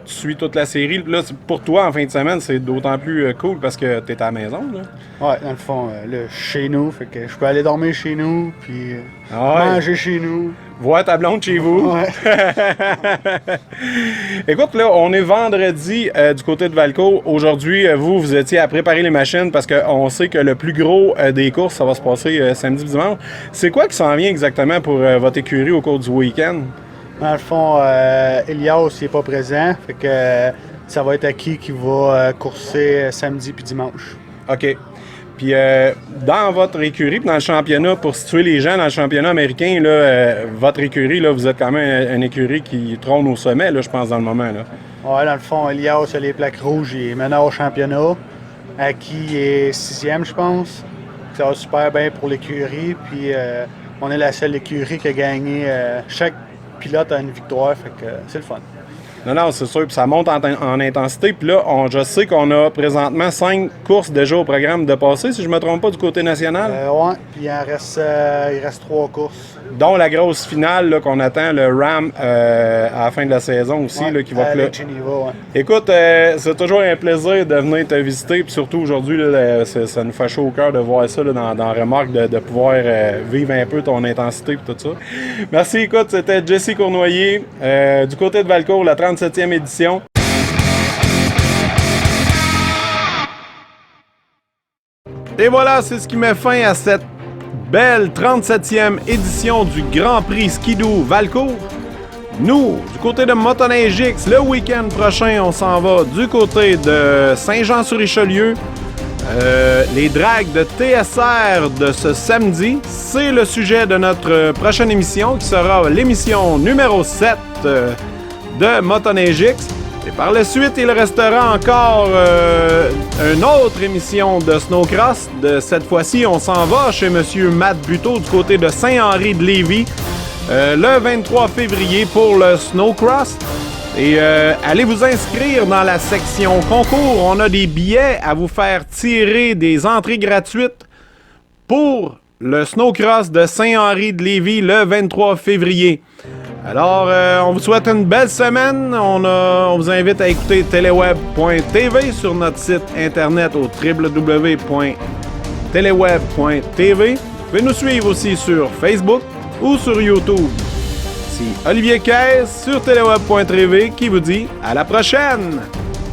Speaker 1: tu suis toute la série. Là, pour toi, en fin de semaine, c'est d'autant plus cool parce que tu es à la maison. Là.
Speaker 9: Ouais, dans le fond, là, chez nous, fait que je peux aller dormir chez nous, puis manger chez nous.
Speaker 1: Voir ta blonde chez vous.
Speaker 9: Ouais.
Speaker 1: Écoute, là, on est vendredi du côté de Valcourt. Aujourd'hui, vous étiez à préparer les machines parce qu'on sait que le plus gros des courses, ça va se passer samedi et dimanche. C'est quoi qui s'en vient exactement pour votre écurie au cours du week-end?
Speaker 9: Dans le fond, Elias n'est pas présent, fait que ça va être Aki qui va courser samedi puis dimanche.
Speaker 1: OK. Puis dans votre écurie, puis dans le championnat, pour situer les gens dans le championnat américain, là, votre écurie, là, vous êtes quand même une écurie qui trône au sommet, là, je pense, dans le moment. Là.
Speaker 9: Ouais, dans le fond, Elias a les plaques rouges, il est meneur au championnat. Aki est 6e, je pense. Ça va super bien pour l'écurie, puis on est la seule écurie qui a gagné chaque pilote a une victoire, fait que c'est le fun.
Speaker 1: Non, c'est sûr, puis ça monte en intensité. Puis là, je sais qu'on a présentement 5 courses déjà au programme de passer, si je ne me trompe pas, du côté national.
Speaker 9: Ouais, puis il reste 3 courses.
Speaker 1: Dont la grosse finale là, qu'on attend, le Ram à la fin de la saison aussi,
Speaker 9: ouais,
Speaker 1: là, qui va
Speaker 9: Geneva, ouais.
Speaker 1: Écoute, c'est toujours un plaisir de venir te visiter, puis surtout aujourd'hui, là, ça nous fait chaud au cœur de voir ça là, dans Remorque, de pouvoir vivre un peu ton intensité et tout ça. Merci, écoute, c'était Jesse Cournoyer, du côté de Valcourt, la 37e édition. Et voilà, c'est ce qui met fin à cette belle 37e édition du Grand Prix Ski-Doo Valcourt. Nous, du côté de Motoneige X, le week-end prochain, on s'en va du côté de Saint-Jean-sur-Richelieu. Les dragues de TSR de ce samedi, c'est le sujet de notre prochaine émission qui sera l'émission numéro 7 de Motoneige X. Et par la suite, il restera encore une autre émission de Snowcross. Cette fois-ci, on s'en va chez M. Matt Buteau du côté de Saint-Henri de Lévis le 23 février pour le Snowcross. Et allez vous inscrire dans la section concours. On a des billets à vous faire tirer, des entrées gratuites pour le Snowcross de Saint-Henri de Lévis le 23 février. Alors, on vous souhaite une belle semaine. On vous invite à écouter teleweb.tv sur notre site internet au www.teleweb.tv. Vous pouvez nous suivre aussi sur Facebook ou sur YouTube. C'est Olivier Caisse sur teleweb.tv qui vous dit à la prochaine!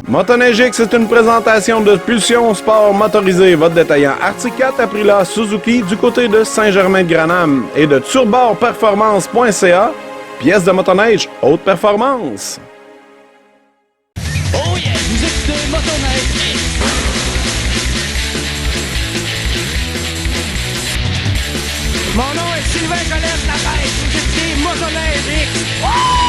Speaker 1: Motoneige X, c'est une présentation de Pulsion Sport Motorisé, votre détaillant Arctic 4 Aprilia Suzuki du côté de Saint-Germain-de-Granham et de turborperformance.ca. Pièce de motoneige haute performance.
Speaker 10: Oh yeah, vous écoutez Motoneige. Mon nom est Sylvain Colette Lapête. Vous écoutez Motoneige X.